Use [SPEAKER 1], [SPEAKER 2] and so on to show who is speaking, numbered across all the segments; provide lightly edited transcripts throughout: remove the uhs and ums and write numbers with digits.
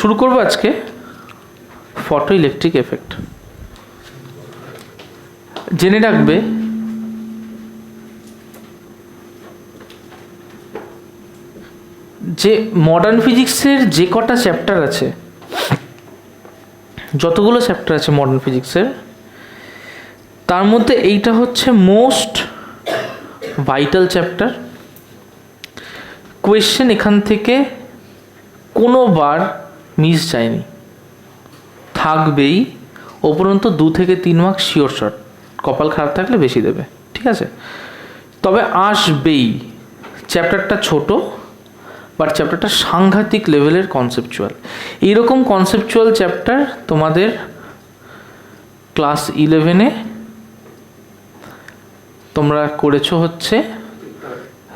[SPEAKER 1] শুরু করব আজকে ফটো ইলেকট্রিক এফেক্ট। জেনে রাখবে যে মডার্ন ফিজিক্সের যে কটা চ্যাপ্টার আছে, যতগুলো চ্যাপ্টার আছে মডার্ন ফিজিক্সের, তার মধ্যে এইটা হচ্ছে মোস্ট ভাইটাল চ্যাপ্টার। কোয়েশ্চেন এখান থেকে কোনোবার মিস যায়নি, থাকবেই। উপরন্ত 2 থেকে 3 মার্ক শিওর শট, কপাল খারাপ থাকলে বেশি দেবে, ঠিক আছে? তবে আসবেই। চ্যাপ্টারটা ছোট, বাট চ্যাপ্টারটা সাংঘাতিক লেভেলের কনসেপচুয়াল। এইরকম কনসেপচুয়াল চ্যাপ্টার তোমাদের ক্লাস 11-এ তোমরা করেছো হচ্ছে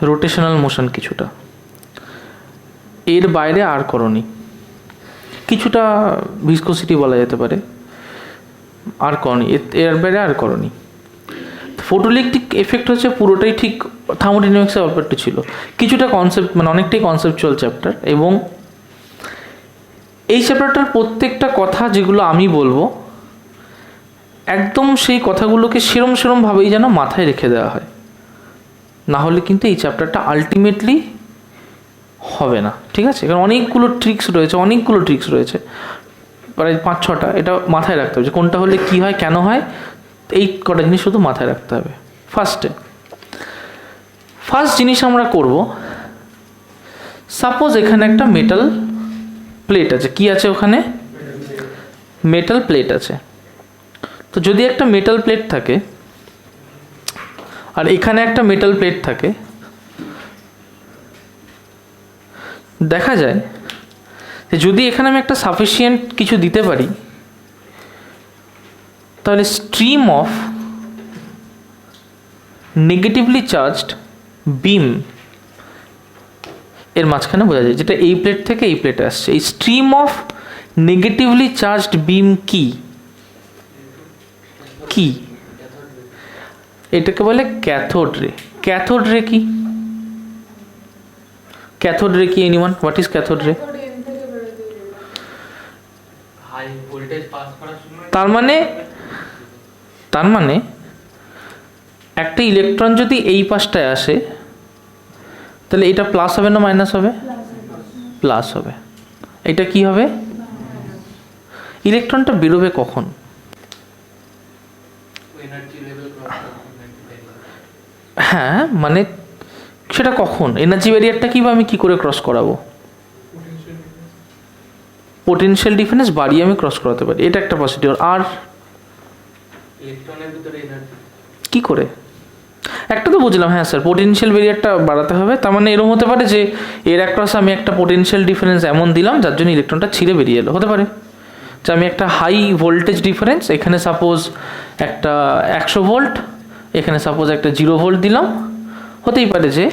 [SPEAKER 1] রোটেশনাল মোশন কিছুটা, এর বাইরে আর করনি। কিছুটা ভিসকোসিটি বলা যেতে পারে, আর করনি, এর বাইরে আর করনি। ফটোইলেকট্রিক এফেক্ট হচ্ছে পুরোটাই ঠিক থার্মোডাইনামিক্সের অল্প একটু ছিল, কিছুটা কনসেপ্ট, মানে অনেকটাই কনসেপচুয়াল চ্যাপ্টার। এবং এই চ্যাপ্টারটার প্রত্যেকটা কথা যেগুলো আমি বলবো, একদম সেই কথাগুলোকে সেরমভাবেই যেন মাথায় রেখে দেওয়া হয়, না হলে কিন্তু এই চ্যাপ্টারটা আলটিমেটলি হবে না, ঠিক আছে? কারণ অনেকগুলো ট্রিক্স রয়েছে, প্রায় 5-6টা। এটা মাথায় রাখতে হবে যে কোনটা হলে কী হয়, কেন হয়, এই কটা জিনিস শুধু মাথায় রাখতে হবে। ফার্স্ট জিনিস আমরা করব, সাপোজ এখানে একটা মেটাল প্লেট আছে। কি আছে ওখানে? মেটাল প্লেট আছে। তো যদি একটা মেটাল প্লেট থাকে আর এখানে একটা মেটাল প্লেট থাকে, দেখা যায় যে যদি এখানে আমি একটা সাফিসিয়েন্ট কিছু দিতে পারি, তাহলে স্ট্রিম অফ নেগেটিভলি চার্জড বিম এর মাঝখানে বোঝা যায়, যেটা এই প্লেট থেকে এই প্লেটে আসছে। এই স্ট্রিম অফ নেগেটিভলি চার্জড বিম কি? এটাকে বলে ক্যাথোড রে। ক্যাথোড রে কি? Anyone? What is cathode ray? তার মানে একটা ইলেকট্রন যদি এই পাশটায় আসে, তাহলে এটা প্লাস হবে না মাইনাস হবে? প্লাস হবে। এটা কি হবে? ইলেকট্রনটা বেরোবে কখন? হ্যাঁ, মানে সেটা কখন? এনার্জি ব্যারিয়ারটা কি, বা আমি কি করে ক্রস করাবো? পোটেনশিয়াল ডিফারেন্স বাড়িয়ে আমি ক্রস করাতে পারি, এটা একটা পসিটিভ। আর কি করে? একটা তো বুঝলাম, হ্যাঁ স্যার, পোটেনশিয়াল ব্যারিয়ারটা বাড়াতে হবে। তার মানে এরকম হতে পারে যে এর অ্যাক্রস আমি একটা পোটেনশিয়াল ডিফারেন্স এমন দিলাম যার জন্য ইলেকট্রনটা ছিঁড়ে বেরিয়ে এলো। হতে পারে যে আমি একটা হাই ভোল্টেজ ডিফারেন্স, এখানে সাপোজ একটা 100 ভোল্ট, এখানে সাপোজ একটা 0 ভোল্ট দিলাম। হতেই পারে যে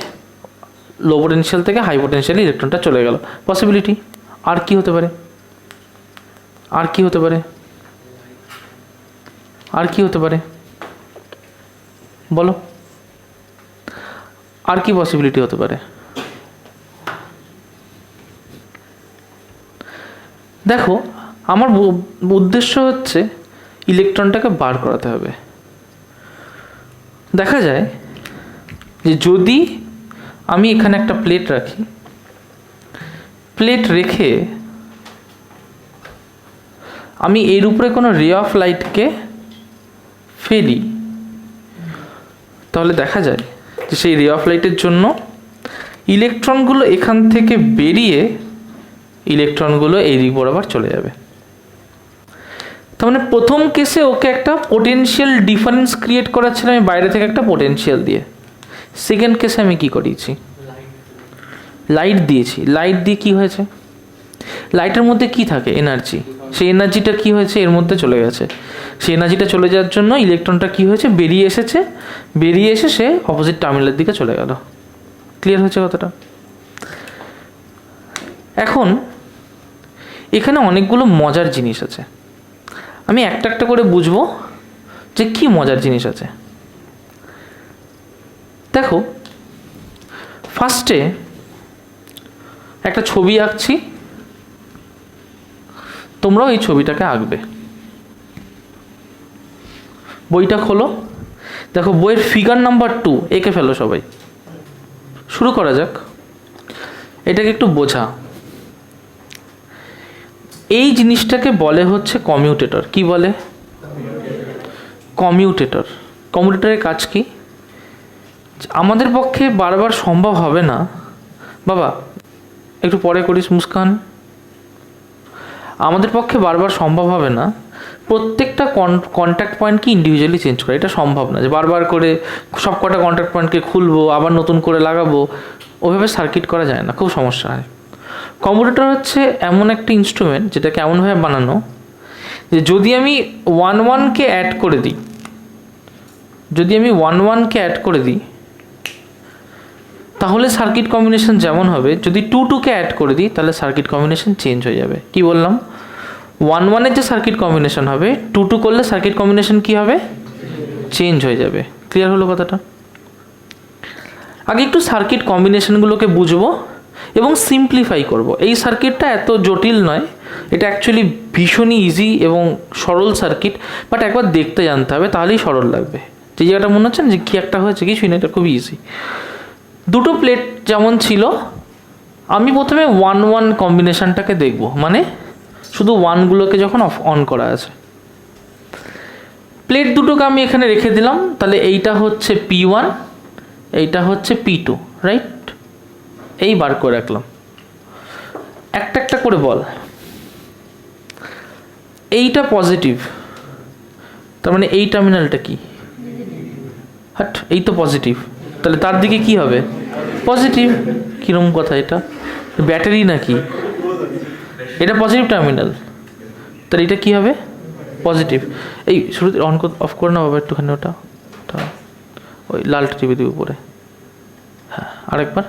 [SPEAKER 1] লো পোটেনশিয়াল থেকে হাই পোটেনশিয়ালে ইলেকট্রনটা চলে গেল, পসিবিলিটি। আর কি হতে পারে? বলো, আর কি পসিবিলিটি হতে পারে? দেখো, আমার উদ্দেশ্য হচ্ছে ইলেকট্রনটাকে বার করাতে হবে। দেখা যায় যে যদি আমি এখানে একটা প্লেট রাখি, প্লেট রেখে আমি এর উপরে কোনো রে অফ লাইটকে ফেলি, তাহলে দেখা যায় যে সেই রে অফ লাইটের জন্য ইলেকট্রনগুলো এখান থেকে বেরিয়ে ইলেকট্রনগুলো এই দিক বরাবর চলে যাবে। তার মানে প্রথম কেসে ওকে একটা পোটেনশিয়াল ডিফারেন্স ক্রিয়েট করাচ্ছিলাম আমি বাইরে থেকে একটা পোটেনশিয়াল দিয়ে। সেকেন্ড কেসে আমি কি করিয়েছি? লাইট দিয়েছি। লাইট দিয়ে কি হয়েছে? লাইটের মধ্যে কি থাকে? এনার্জি। সেই এনার্জিটা কি হয়েছে? এর মধ্যে চলে গেছে। সেই এনার্জিটা চলে যাওয়ার জন্য ইলেকট্রনটা কি হয়েছে? বেরিয়ে এসে সে অপোজিট টার্মিনালের দিকে চলে গেল। ক্লিয়ার হয়েছে কথাটা? এখন এখানে অনেকগুলো মজার জিনিস আছে, আমি একটা একটা করে বুঝবো যে কি মজার জিনিস আছে। দেখো, ফার্স্টে একটা ছবি আঁকছি, তোমরাও এই ছবিটাকে আঁকবে। বইটা খোলো, দেখো বইয়ের ফিগার নাম্বার 2 এঁকে ফেলো সবাই। শুরু করা যাক। এটাকে একটু বোঝা। এই জিনিসটাকে বলে হচ্ছে কমিউটেটর। কি বলে? কমিউটেটর। কমিউটেটরের কাজ কি? আমাদের পক্ষে বারবার সম্ভব হবে না। বাবা একটু পরে করিস মুস্কান। আমাদের পক্ষে বারবার সম্ভব হবে না প্রত্যেকটা কন্ট্যাক্ট পয়েন্টকে ইন্ডিভিজুয়ালি চেঞ্জ করা। এটা সম্ভব না যে বারবার করে সব কটা কন্ট্যাক্ট পয়েন্টকে খুলবো আবার নতুন করে লাগাবো, ওইভাবে সার্কিট করা যায় না, খুব সমস্যা হয়। কমিউটেটর হচ্ছে এমন একটা ইনস্ট্রুমেন্ট যেটাকে এমনভাবে বানানো যে যদি আমি 1-1কে অ্যাড করে দিই, তাহলে সার্কিট কম্বিনেশন যেমন হবে, যদি 2-2কে অ্যাড করে দিই তাহলে সার্কিট কম্বিনেশন চেঞ্জ হয়ে যাবে। কি বললাম? 1-1-এর যে সার্কিট কম্বিনেশন হবে 2-2 করলে সার্কিট কম্বিনেশন কি হবে? চেঞ্জ হয়ে যাবে। ক্লিয়ার হলো কথাটা? আগে একটু সার্কিট কম্বিনেশনগুলোকে বুঝবো এবং সিম্পলিফাই করব। এই সার্কিটটা এত জটিল নয়, এটা অ্যাকচুয়ালি ভীষণই ইজি এবং সরল সার্কিট, বাট একবার দেখতে জানতে হবে, তাহলেই সরল লাগবে। যে জায়গাটা মনে হচ্ছে না যে কী একটা হয়েছে, কিছুই না, এটা খুবই ইজি। দুটো প্লেট যেমন ছিল, আমি প্রথমে 1-1 কম্বিনেশনটাকে দেখব, মানে শুধু 1গুলোকে যখন অন করা আছে। প্লেট দুটোকে আমি এখানে রেখে দিলাম, তাহলে এইটা হচ্ছে P1, এইটা হচ্ছে P2, রাইট? এই বার করে রাখলাম। একটা একটা করে বল। এইটা পজিটিভ, তার মানে এই টার্মিনালটা কি? হাট, এই তো পজিটিভ, তাহলে তার দিকে কি হবে? পজিটিভ। কিরকম কথা এটা? ব্যাটারি নাকি? এটা পজিটিভ টার্মিনাল, তাহলে এটা কি হবে? পজিটিভ। এই শুরুতে অন অফ করে না বাবা একটুখানি, ওটা ওই লালটা টিভি দিবে উপরে। হ্যাঁ, আরেকবার,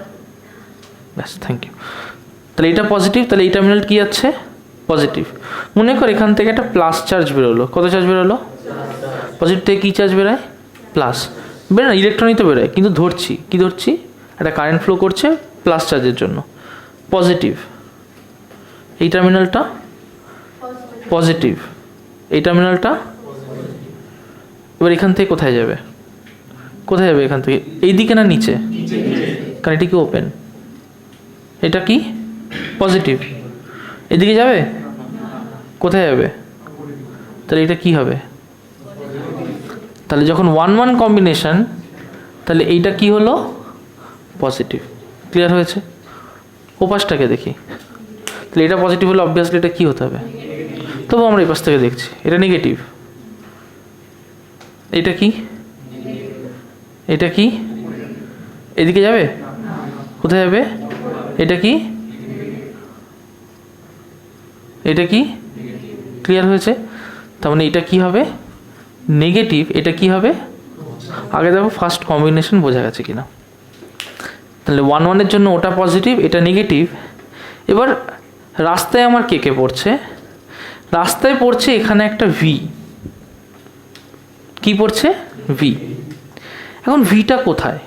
[SPEAKER 1] ব্যাস, থ্যাংক ইউ। তাহলে এটা পজিটিভ, তাহলে এই টার্মিনাল কি আছে? পজিটিভ। মনে কর এখান থেকে একটা প্লাস চার্জ বেরোলো। কত চার্জ বেরোলো? পজিটিভ থেকে কী চার্জ বেরোয়? প্লাস। বেরো না, ইলেকট্রনই তো বেরোয়, কিন্তু ধরছি কি ধরছি? একটা কারেন্ট ফ্লো করছে প্লাস চার্জের জন্য, পজিটিভ। এই টার্মিনালটা পজিটিভ, এই টার্মিনালটা। এবার এখান থেকে কোথায় যাবে? কোথায় যাবে এখান থেকে? এই দিকে না নিচে? কারণ এটা কি ওপেন, এটা কি পজিটিভ, এদিকে যাবে? কোথায় যাবে? তাহলে এটা কি হবে? তাহলে যখন 1-1 কম্বিনেশন, তাহলে এইটা কি হলো? পজিটিভ। ক্লিয়ার হয়েছে? ওপাশটাকে দেখি, তাহলে এটা পজিটিভ হলে অবভিয়াসলি এটা কি হতে হবে? তবু আমরা এই পাশ থেকে দেখছি, এটা নেগেটিভ। এটা কি? এটা কি? এদিকে যাবে? কোথায় যাবে? এটা কি? এটা কি? ক্লিয়ার হয়েছে? তার মানে এটা কি হবে? নেগেটিভ। এটা কি হবে? আগে দেখো ফার্স্ট কম্বিনেশন বোঝা গেছে কিনা। তাহলে 1-1-এর জন্য ওটা পজিটিভ, এটা নেগেটিভ। এবার রাস্তায় আমার কে কে পড়ছে? রাস্তায় পড়ছে এখানে একটা ভি। কি পড়ছে? ভি। এখন ভিটা কোথায়?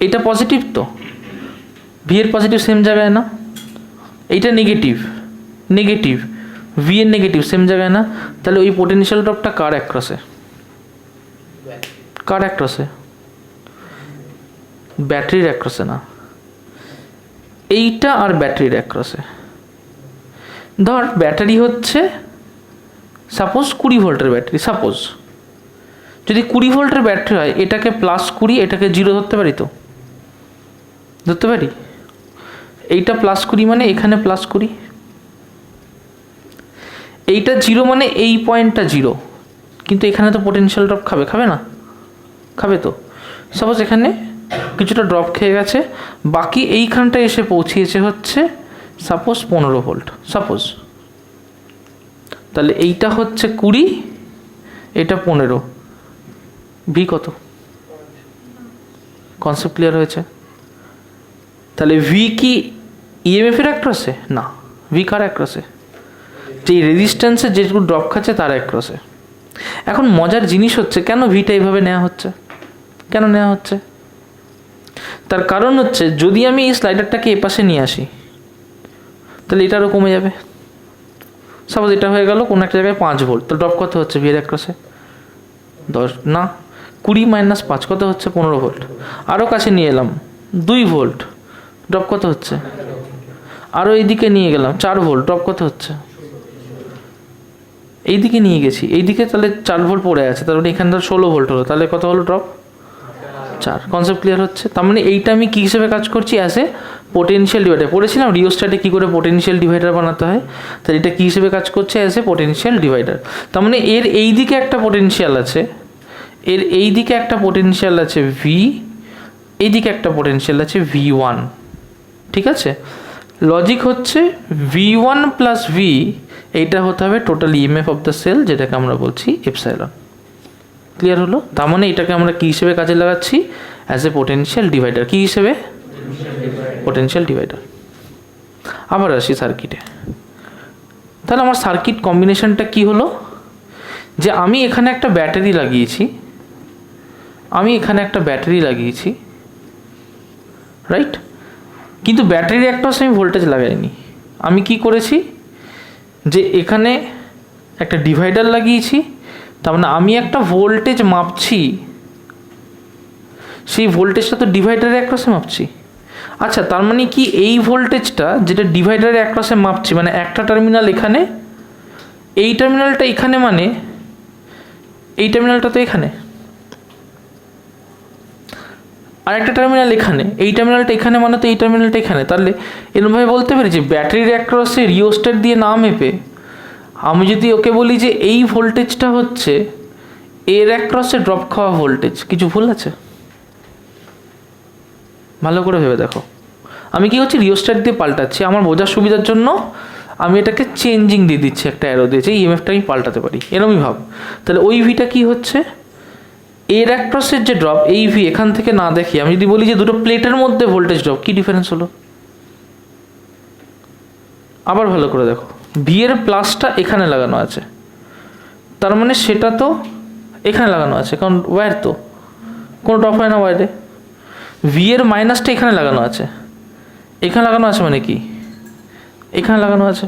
[SPEAKER 1] এটা পজিটিভ, তো ভি এর পজিটিভ সেম জায়গায় না? এইটা নেগেটিভ, নেগেটিভ, ভি এর নেগেটিভ সেম জায়গায় না? তাহলে ওই পোটেনশিয়াল ড্রপটা কার অ্যাক্রসে? কার অ্যাক্রসে? ব্যাটারির অ্যাক্রসে না, এইটা আর ব্যাটারির অ্যাক্রসে। ধর ব্যাটারি হচ্ছে সাপোজ 20 ভোল্টের ব্যাটারি। সাপোজ যদি 20 ভোল্টের ব্যাটারি হয়, এটাকে +20, এটাকে 0 ধরতে পারি তো? ধরতে পারি। এইটা +20 মানে এখানে +20, এইটা 0 মানে এই পয়েন্টটা 0, কিন্তু এখানে তো পোটেনশিয়াল ড্রপ খাবে, খাবে না? খাবে তো। সাপোজ এখানে কিছুটা ড্রপ খেয়ে গেছে, বাকি এইখানটা এসে পৌঁছিয়েছে হচ্ছে সাপোজ 15 ভোল্ট, সাপোজ। তাহলে এইটা হচ্ছে 20, এটা 15, ভি কত? কনসেপ্ট ক্লিয়ার হয়েছে? তাহলে ভি কি ইএমএফ এর অ্যাক্রসে? না, ভি কার অ্যাক্রসে? যে রেজিস্ট্যান্সে যেটুকু ড্রপ খাচ্ছে তার অ্যাক্রসে। এখন মজার জিনিস হচ্ছে, কেন ভিটা এইভাবে নেওয়া হচ্ছে? কেন নেওয়া হচ্ছে? তার কারণ হচ্ছে যদি আমি এই স্লাইডারটাকে এ পাশে নিয়ে আসি, তাহলে এটা আরও কমে যাবে। সাপোজ এটা হয়ে গেল কোনো একটা জায়গায় 5 ভোল্ট, তো ড্রপ কত হচ্ছে ভি এর অ্যাক্রসে? 10 না 20 মাইনাস 5 কত হচ্ছে? 15 ভোল্ট। আরও কাছে নিয়ে এলাম 2 ভোল্ট, ড্রপ কত হচ্ছে? আরও এইদিকে নিয়ে গেলাম 4 ভোল্ট, ড্রপ কত হচ্ছে? এইদিকে নিয়ে গেছি, এইদিকে তাহলে 4 ভোল্ট পড়ে আছে, তার মানে এখানে 16 ভোল্ট হলো, তাহলে কত হলো ড্রপ? 4। কনসেপ্ট ক্লিয়ার হচ্ছে? তার মানে এইটা আমি কী হিসেবে কাজ করছি? As a potential divider. পড়েছিলাম রিওস্ট্যাটে কী করে পোটেনশিয়াল ডিভাইডার বানাতে হয়, তাহলে এটা কী হিসেবে কাজ করছে? As a potential divider. তার মানে এর এই দিকে একটা পোটেনশিয়াল আছে, এর এই দিকে একটা পোটেনশিয়াল আছে ভি, এইদিকে একটা পোটেনশিয়াল আছে V1, ঠিক আছে? লজিক হচ্ছে V1 প্লাস ভি, এইটা হতে হবে total EMF of the cell, যেটাকে আমরা বলছি এপসাইলন। ক্লিয়ার হলো? তার মানে এটাকে আমরা কী হিসেবে কাজে লাগাচ্ছি? As a potential divider. কী হিসেবে? Potential divider. আবার আসি সার্কিটে। তাহলে আমার সার্কিট কম্বিনেশনটা কি হলো? যে আমি এখানে একটা ব্যাটারি লাগিয়েছি, রাইট? কিন্তু ব্যাটারির একটা আমি ভোল্টেজ লাগাইনি। আমি কি করেছি? যে এখানে একটা ডিভাইডার লাগিয়েছি, তার মানে আমি একটা ভোল্টেজ মাপছি, সেই ভোল্টেজটা তো ডিভাইডারের অ্যাক্রসে মাপছি। আচ্ছা, তার মানে কি এই ভোল্টেজটা যেটা ডিভাইডারের অ্যাক্রসে মাপছি, মানে একটা টার্মিনাল এখানে, এই টার্মিনালটা এখানে, মানে এই টার্মিনালটা তো এখানে, আর একটা টার্মিনাল এখানে, এই টার্মিনালটা এখানে, মানে তো এই টার্মিনালটা এখানে। তাহলে এরকমভাবে বলতে পারি যে ব্যাটারির অ্যাক্রসে রিওস্ট্যাট দিয়ে না মেপে আমি যদি ওকে বলি যে এই ভোল্টেজটা হচ্ছে এর অ্যাক্রসে ড্রপ খাওয়া ভোল্টেজ, কিছু ভুল আছে? ভালো করে ভেবে দেখো। আমি কি হচ্ছে রিওস্ট্যাট দিয়ে পাল্টাচ্ছি, আমার বোঝার সুবিধার জন্য আমি এটাকে চেঞ্জিং দিয়ে দিচ্ছি, একটা অ্যারো দিয়েছি, ইএমএফটা আমি পাল্টাতে পারি, এরমই ভাব। তাহলে ওই ভিটা কি হচ্ছে? এর অ্যাক্রসের যে ড্রপ, এই ভি এখান থেকে না দেখি আমি যদি বলি যে দুটো প্লেটের মধ্যে ভোল্টেজ ড্রপ, কি ডিফারেন্স হলো? আবার ভালো করে দেখো, ভি এর প্লাসটা এখানে লাগানো আছে, তার মানে সেটা তো এখানে লাগানো আছে, কারণ ওয়্যার তো কোনো ড্রপ হয় না ওয়্যারে। ভি এর মাইনাসটা এখানে লাগানো আছে, এখানে লাগানো আছে মানে কি? এখানে লাগানো আছে।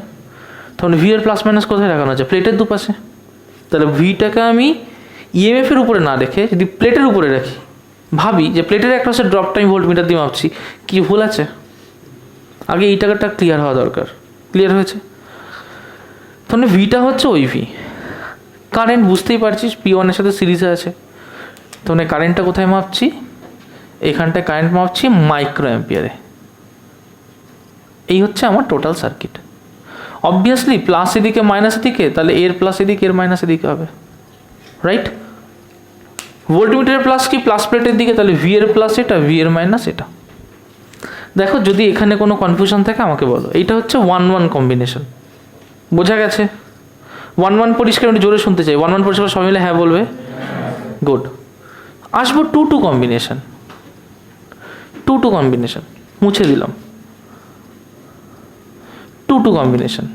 [SPEAKER 1] তাহলে ভি এর প্লাস মাইনাস কোথায় লাগানো আছে? প্লেটের দুপাশে। তাহলে ভিটাকে আমি ইএমএফের উপরে না রেখে যদি প্লেটের উপরে রাখি, ভাবি যে প্লেটের অ্যাক্রসের ড্রপটা আমি ভোল্টমিটার দিয়ে মাপছি, কি ভুল আছে? আগে এই টাকাটা ক্লিয়ার হওয়া দরকার। ক্লিয়ার হয়েছে? তাহলে ভিটা হচ্ছে ওই ভি। কারেন্ট বুঝতেই পারছিস P1 এর সাথে সিরিজে আছে, তাহলে কারেন্টটা কোথায় মাপছি? এখানটায় কারেন্ট মাপছি মাইক্রো অ্যাম্পিয়ারে। এই হচ্ছে আমার টোটাল সার্কিট। অবভিয়াসলি প্লাস এদিকে মাইনাস এদিকে, তাহলে এর প্লাস এদিকে এর মাইনাস এদিকে হবে, রাইট? ভোল্টমিটারের প্লাস কি? প্লাস প্লেটের দিকে, তাহলে ভি এর প্লাস এটা, ভি এর মাইনাস এটা। দেখো যদি এখানে কোনো কনফিউশন থাকে আমাকে বলো। এইটা হচ্ছে 1-1 কম্বিনেশন। বোঝা গেছে? 1-1 পরিষ্কার, একটু জোরে শুনতে চাই। 1-1 পরিষ্কার, সবাই মিলে হ্যাঁ বলবে। গুড। আসবো 2-2 কম্বিনেশন। 2-2 কম্বিনেশন মুছে দিলাম। 2-2 কম্বিনেশন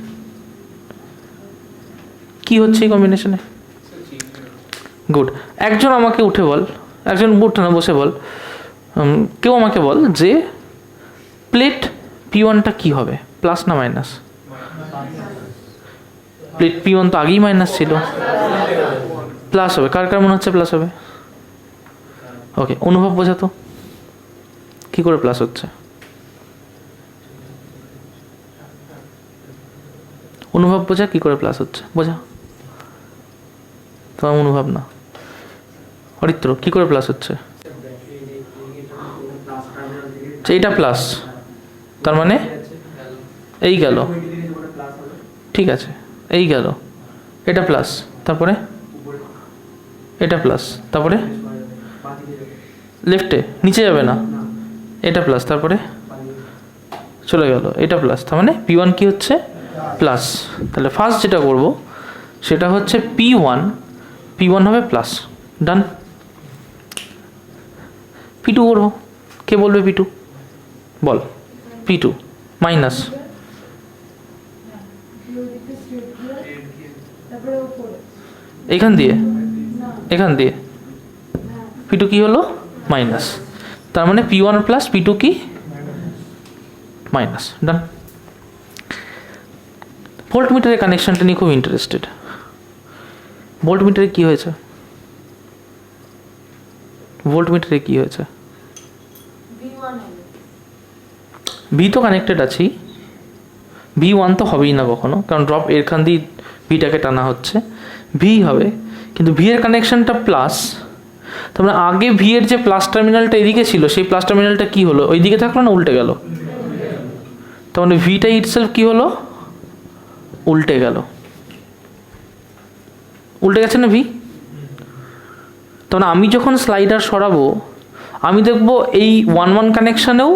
[SPEAKER 1] কি হচ্ছে এই কম্বিনেশনে? গুড। একজন আমাকে উঠে বল, একজন উঠে না বসে বল, কেউ আমাকে বল যে প্লেট P1টা কি হবে, প্লাস না মাইনাস? প্লেট P1 তো আগেই মাইনাস ছিল, প্লাস হবে। কার কার মনে হচ্ছে প্লাস হবে? ওকে, অনুভব বোঝা তো কি করে প্লাস হচ্ছে? অনুভব বোঝা কি করে প্লাস হচ্ছে, বোঝা। তোমার অনুভব না, অরিত্র কি করে প্লাস হচ্ছে? এইটা প্লাস, তার মানে এই গেল, ঠিক আছে, এই গেল, এটা প্লাস, তারপরে এটা প্লাস, তারপরে লেফটে নিচে যাবে না, এটা প্লাস, তারপরে চলে গেল, এটা প্লাস, তার মানে P1 কি হচ্ছে? প্লাস। তাহলে ফার্স্ট যেটা করব সেটা হচ্ছে P1 হবে প্লাস। ডান। P2 করবো। কে বলবে P2? বল। P2 মাইনাস, এখান দিয়ে এখান দিয়ে P2 কি হলো? মাইনাস। তার মানে P1 প্লাস P2 কি? মাইনাস। ডান। ভোল্টমিটারের কানেকশনটা নিয়ে খুব ইন্টারেস্টেড। ভোল্টমিটারে কি হয়েছে? ভোল্টমিটারে কি হয়েছে? ভি তো কানেক্টেড আছেই, V1 তো হবেই না কখনো, কারণ ড্রপ এরখান দিয়ে ভিটাকে টানা হচ্ছে, ভি হবে, কিন্তু ভি এর কানেকশনটা প্লাস। তার মানে আগে ভি এর যে প্লাস টার্মিনালটা এদিকে ছিল, সেই প্লাস টার্মিনালটা কি হলো, ওই দিকে থাকলো না উল্টে গেল? তার মানে ভিটা ইটসেলফ কি হলো, উল্টে গেল, উল্টে গেছে না ভি। তার মানে আমি যখন স্লাইডার সরাবো, আমি দেখবো এই 1-1 কানেকশানেও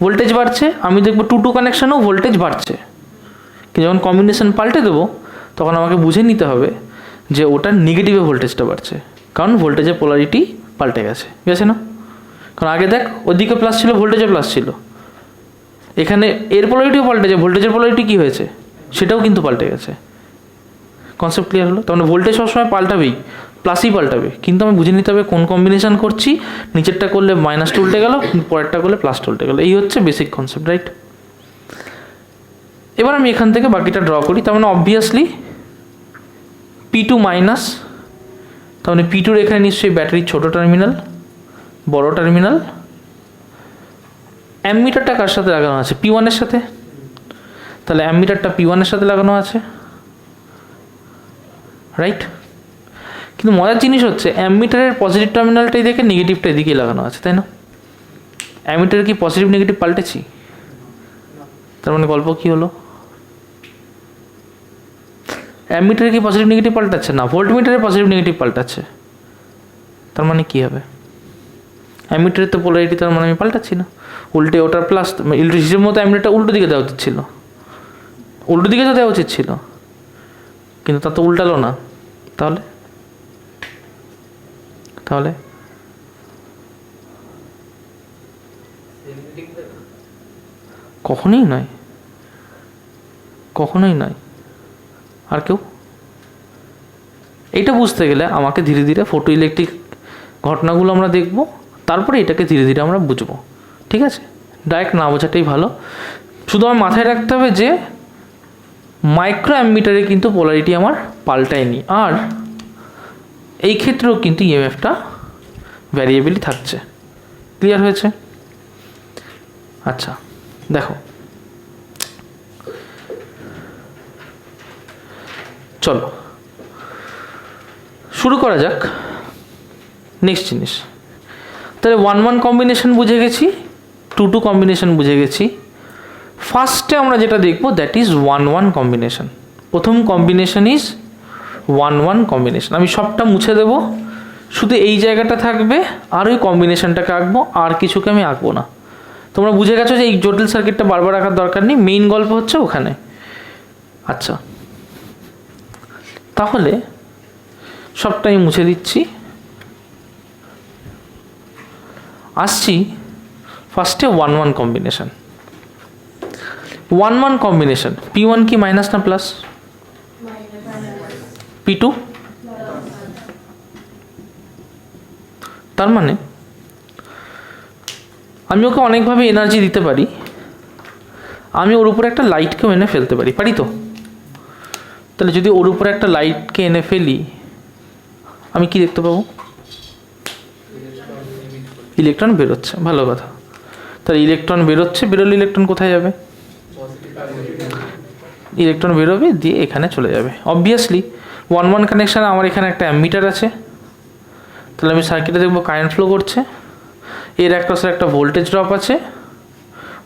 [SPEAKER 1] ভোল্টেজ বাড়ছে, আমি দেখবো 2-2 কানেকশানেও ভোল্টেজ বাড়ছে। কিন্তু যখন কম্বিনেশন পাল্টে দেবো, তখন আমাকে বুঝে নিতে হবে যে ওটার নেগেটিভে ভোল্টেজটা বাড়ছে, কারণ ভোল্টেজের পোলারিটি পাল্টে গেছে না? কারণ আগে দেখ ওদিকে প্লাস ছিল, ভোল্টেজে প্লাস ছিল, এখানে এর পোলারিটিও পাল্টেছে, ভোল্টেজের পোলারিটি কী হয়েছে সেটাও কিন্তু পাল্টে গেছে। কনসেপ্ট ক্লিয়ার হলো? তার মানে ভোল্টেজ সবসময় পাল্টাবেই, প্লাসই পাল্টাবে, কিন্তু আমি বুঝে নিতে হবে কোন কম্বিনেশন করছি। নিচেরটা করলে মাইনাসটা উল্টে গেল, পরেরটা করলে প্লাসটা উল্টে গেল, এই হচ্ছে বেসিক কনসেপ্ট, রাইট? এবার আমি এখান থেকে বাকিটা ড্র করি। তার মানে অবভিয়াসলি P2 মাইনাস, তার মানে P2 এখানে নিশ্চয়ই ব্যাটারির ছোট টার্মিনাল, বড় টার্মিনাল। অ্যামমিটারটা কার সাথে লাগানো আছে? P1 এর সাথে, তাহলে অ্যামমিটারটা P1 এর সাথে লাগানো আছে, রাইট? কিন্তু মজার জিনিস হচ্ছে অ্যামমিটারের পজিটিভ টার্মিনালটাই দেখে নেগেটিভটা এদিকেই লাগানো আছে, তাই না? অ্যামমিটারে কি পজিটিভ নেগেটিভ পাল্টেছি? তার মানে গল্প কি হলো? অ্যামমিটারে কি পজিটিভ নেগেটিভ পাল্টাচ্ছে না, ভোল্টমিটারে পজিটিভ নেগেটিভ পাল্টাচ্ছে। তার মানে কি হবে? অ্যামমিটারের তো পোলারিটি, তার মানে আমি পাল্টাচ্ছি না, উল্টে ওটার প্লাস। হিসেব মতো অ্যামমিটারটা উল্টো দিকে দেওয়া উচিত ছিল, উল্টো দিকে তো দেওয়া উচিত ছিল, কিন্তু তা তো উল্টালো না। তাহলে তাহলে কখনোই নয়, কখনোই নয়। আর কেউ? এইটা বুঝতে গেলে আমাকে ধীরে ধীরে ফটো ইলেকট্রিক ঘটনাগুলো আমরা দেখব, তারপরে এটাকে ধীরে ধীরে আমরা বুঝবো, ঠিক আছে? ডাইরেক্ট না বোঝাটাই ভালো। শুধু আমার মাথায় রাখতে হবে যে মাইক্রো অ্যামমিটারে কিন্তু পোলারিটি আমার পাল্টায়নি, আর এই ক্ষেত্রেও কিন্তু ইএমএফটা ভ্যারিয়েবলই থাকছে। ক্লিয়ার হয়েছে? আচ্ছা দেখো, চলো শুরু করা যাক নেক্সট জিনিস। তাহলে 1-1 কম্বিনেশন বুঝে গেছি, 2-2 কম্বিনেশন বুঝে গেছি। ফার্স্টে আমরা যেটা দেখব দ্যাট ইজ 1-1 কম্বিনেশন। প্রথম কম্বিনেশন ইজ 1-1 কম্বিনেশন। আমি সবটা মুছে দেব, শুধু এই জায়গাটা থাকবে, আর ওই কম্বিনেশনটাকে আঁকবো, আর কিছুকে আমি আঁকবো না। তোমরা বুঝে গেছো যে এই জটিল সার্কিটটা বারবার আঁকার দরকার নেই, মেইন গল্প হচ্ছে ওখানে। আচ্ছা, তাহলে সবটাই মুছে দিচ্ছি। আসছি ফার্স্টে 1-1 কম্বিনেশন। 1-1 কম্বিনেশন, P1 কি মাইনাস না প্লাস? P2, তার মানে আমি ওকে অনেকভাবে এনার্জি দিতে পারি। আমি ওর উপরে একটা লাইটকেও এনে ফেলতে পারি, পারি তো? তাহলে যদি ওর উপরে একটা লাইটকে এনে ফেলি, আমি কি দেখতে পাবো? ইলেকট্রন বেরোচ্ছে, ভালো কথা। তাহলে ইলেকট্রন বেরোচ্ছে, বেরোলে ইলেকট্রন কোথায় যাবে? ইলেকট্রন বেরোবে, দিয়ে এখানে চলে যাবে। অবভিয়াসলি 1-1 কানেকশানে আমার এখানে একটা অ্যামমিটার আছে, তাহলে আমি সার্কিটে দেখবো কারেন্ট ফ্লো করছে, এর একপাশে একটা ভোল্টেজ ড্রপ আছে,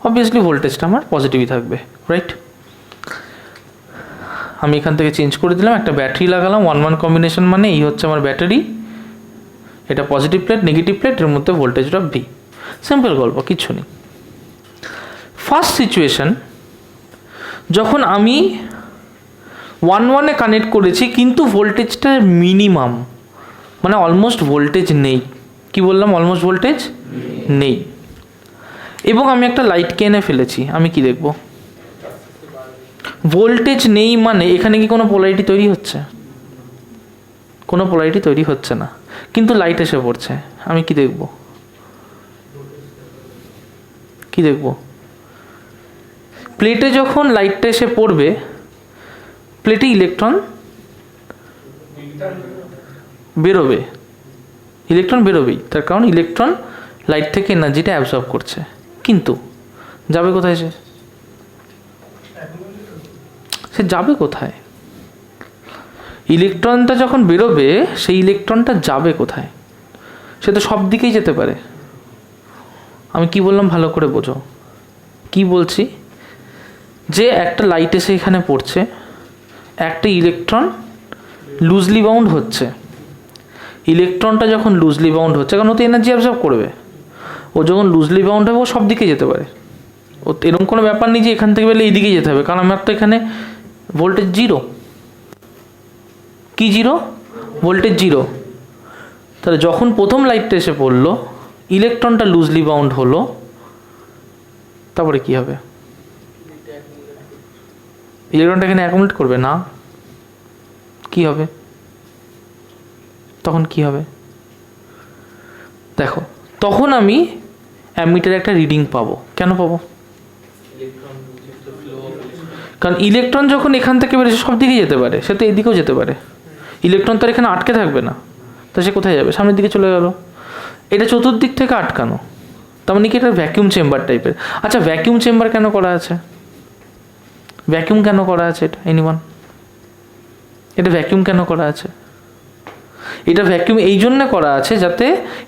[SPEAKER 1] অবভিয়াসলি ভোল্টেজটা আমার পজিটিভই থাকবে, রাইট? আমি এখান থেকে চেঞ্জ করে দিলাম, একটা ব্যাটারি লাগালাম। 1-1 কম্বিনেশন মানে এই হচ্ছে আমার ব্যাটারি, এটা পজিটিভ প্লেট, নেগেটিভ প্লেট, এর মধ্যে ভোল্টেজ ড্রপ ভি। সিম্পল গল্প, কিচ্ছু নেই। ফার্স্ট সিচুয়েশন, যখন আমি 1-1-এ কানেক্ট করেছি কিন্তু ভোল্টেজটা মিনিমাম, মানে অলমোস্ট ভোল্টেজ নেই। কি বললাম? অলমোস্ট ভোল্টেজ নেই। এবং আমি একটা লাইটকে এনে ফেলেছি, আমি কি দেখব? ভোল্টেজ নেই মানে এখানে কি কোনো পোলারিটি তৈরি হচ্ছে? কোনো পোলারিটি তৈরি হচ্ছে না, কিন্তু লাইট এসে পড়ছে, আমি কি দেখব? কি দেখব? প্লেটে যখন লাইটটা এসে পড়বে প্লেটে ইলেকট্রন বেরোবে, ইলেকট্রন বেরোবেই, তার কারণ ইলেকট্রন লাইট থেকে এনার্জিটা অ্যাবজর্ব করছে। কিন্তু যাবে কোথায়? সে যাবে কোথায়? ইলেকট্রনটা যখন বেরোবে সেই ইলেকট্রনটা যাবে কোথায়? সে তো সব দিকেই যেতে পারে। আমি কি বললাম ভালো করে বোঝো। কি বলছি? যে একটা লাইট এসে এখানে পড়ছে, একটা ইলেকট্রন লুজলি বাউন্ড হচ্ছে। ইলেকট্রনটা যখন লুজলি বাউন্ড হচ্ছে, কারণ ও তো এনার্জি অ্যাবজর্ব করবে, ও যখন লুজলি বাউন্ড হবে ও সব দিকে যেতে পারে। ও এরকম কোনো ব্যাপার নেই যে এখান থেকে বেরোলে এই দিকেই যেতে হবে, কারণ আমার তো এখানে ভোল্টেজ জিরো। কি জিরো? Voltage zero. তাহলে যখন প্রথম লাইটটা এসে পড়লো, ইলেকট্রনটা লুজলি বাউন্ড হলো, তারপরে কি হবে? ইলেকট্রনটা এখানে অ্যাকুমুলেট করবে না। কি হবে তখন? কি হবে দেখো, তখন আমি অ্যামিটারে একটা রিডিং পাবো। কেন পাবো? কারণ ইলেকট্রন যখন এখান থেকে বেরোছে সব দিকে যেতে পারে, সে তো এদিকেও যেতে পারে। ইলেকট্রন তো এখানে আটকে থাকবে না, তো সে কোথায় যাবে? সামনের দিকে চলে গেল। এটা চতুর্দিক থেকে আটকানো, তার মানে কি এটা ভ্যাকিউম চেম্বার টাইপের। আচ্ছা, ভ্যাকিউম চেম্বার কেন করা আছে? ভ্যাকিউম কেন করা আছে এটা? এনিওয়ান? এটা ভ্যাকিউম কেন করা আছে? এটা ভ্যাকিউম এই জন্য করা আছে যাতে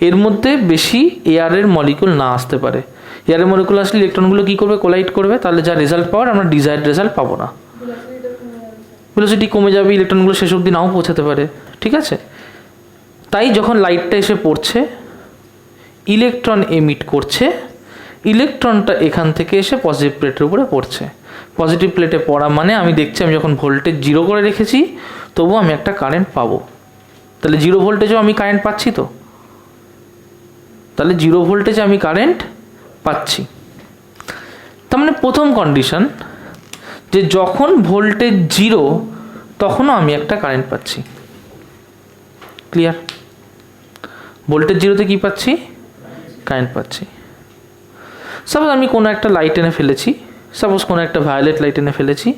[SPEAKER 1] এর মধ্যে বেশি এয়ারের মলিকুল না আসতে পারে। এয়ারের মলিকুল আসলে ইলেকট্রনগুলো কী করবে? কোলাইড করবে, তাহলে যা রেজাল্ট পাওয়ার আমরা ডিজায়ার্ড রেজাল্ট পাবো না। ভেলোসিটি কমে যাবে, ইলেকট্রনগুলো শেষ অবধি নাও পৌঁছাতে পারে। ঠিক আছে? তাই যখন লাইটটা এসে পড়ছে, ইলেকট্রন এমিট করছে, ইলেকট্রনটা এখান থেকে এসে পজিটিভ প্লেটের উপরে পড়ছে। পজিটিভ প্লেটে পড়া মানে আমি দেখছি আমি যখন ভোল্টেজ জিরো করে রেখেছি তবুও আমি একটা কারেন্ট পাবো। তাহলে জিরো ভোল্টেজেও আমি কারেন্ট পাচ্ছি তো, তাহলে জিরো ভোল্টেজে আমি কারেন্ট পাচ্ছি। তার মানে প্রথম কন্ডিশন যে যখন ভোল্টেজ জিরো তখনও আমি একটা কারেন্ট পাচ্ছি। ক্লিয়ার? ভোল্টেজ জিরোতে কি পাচ্ছি? কারেন্ট পাচ্ছি। সাপোজ আমি কোনো একটা লাইট এনে ফেলেছি, সাপোজ কোনো একটা ভায়োলেট লাইট এনে ফেলেছি,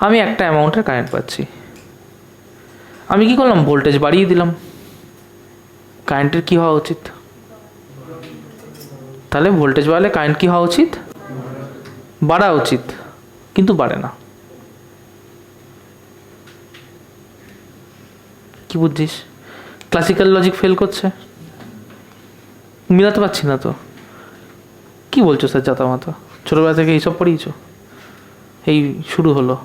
[SPEAKER 1] আমি একটা অ্যামাউন্টের কারেন্ট পাচ্ছি। আমি কি করলাম? ভোল্টেজ বাড়িয়ে দিলাম। কারেন্টের কি হওয়া উচিত? তাহলে ভোল্টেজ বাড়লে কারেন্ট কি হওয়া উচিত? বাড়া উচিত, কিন্তু বাড়ে না। কি বুঝছিস? ক্লাসিক্যাল লজিক ফেল করছে, মিলাতে পারছি না তো। কি বলছো স্যার জাতামাতা? ছোটোবেলা থেকে এইসব পড়িয়েছ? এই শুরু হলো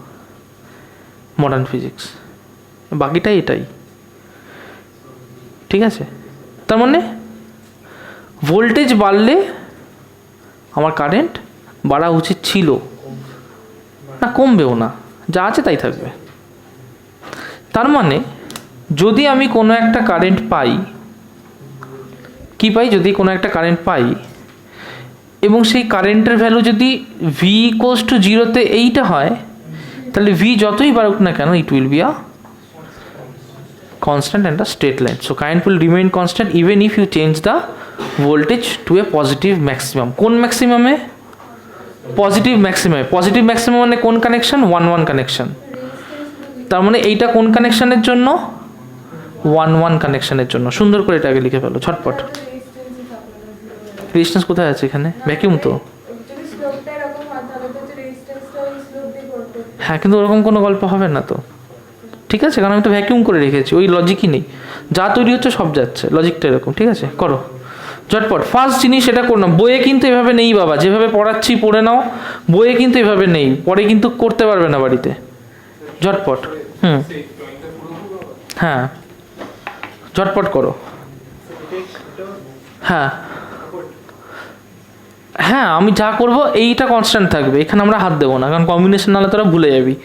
[SPEAKER 1] মডার্ন ফিজিক্স, বাকিটাই এটাই। ঠিক আছে? তার মানে ভোল্টেজ বাড়লে আমার কারেন্ট বাড়া উচিত ছিল না, কমবেও না, যা আছে তাই থাকবে। তার মানে যদি আমি কোনো একটা কারেন্ট পাই, কি পাই? যদি কোনো একটা কারেন্ট পাই এবং সেই কারেন্টের ভ্যালু যদি ভি ইকুয়ালস টু জিরোতে এইটা হয়, তাহলে ভি যতই বাড়ুক না কেন, it will be a constant and a straight line. So current will remain constant even if you change the voltage to a positive maximum. কোন ম্যাক্সিমামে? পজিটিভ ম্যাক্সিমামে। পজিটিভ ম্যাক্সিমাম মানে কোন কানেকশন? 1-1 কানেকশন। তার মানে এইটা কোন কানেকশনের জন্য? 1-1 কানেকশনের জন্য। সুন্দর করে এটাকে লিখে ফেলো ঝটপট। রেজিস্ট্যান্স কোথায় আছে এখানে? ভ্যাকিউম তো। হ্যাঁ, কিন্তু ওরকম কোনো গল্প হবে না তো। ঠিক আছে? কারণ আমি তো ভ্যাকিউম করে রেখেছি, ওই লজিকই নেই, যা তৈরি হচ্ছে সব যাচ্ছে, লজিকটা এরকম। ঠিক আছে? করো ঝটপট। ফার্স্ট জিনিস এটা করো না, বইয়ে কিন্তু এভাবে নেই বাবা, যেভাবে পড়াচ্ছি পড়ে নাও, বইয়ে কিন্তু এভাবে নেই, পরে কিন্তু করতে পারবে না বাড়িতে। ঝটপট। হ্যাঁ, ঝটপট করো। হ্যাঁ হ্যাঁ, আমি যা করবো এইটা কনস্ট্যান্ট থাকবে, এখানে আমরা হাত দেবো না, কারণ কম্বিনেশন নাহলে তোরা ভুলে যাবি।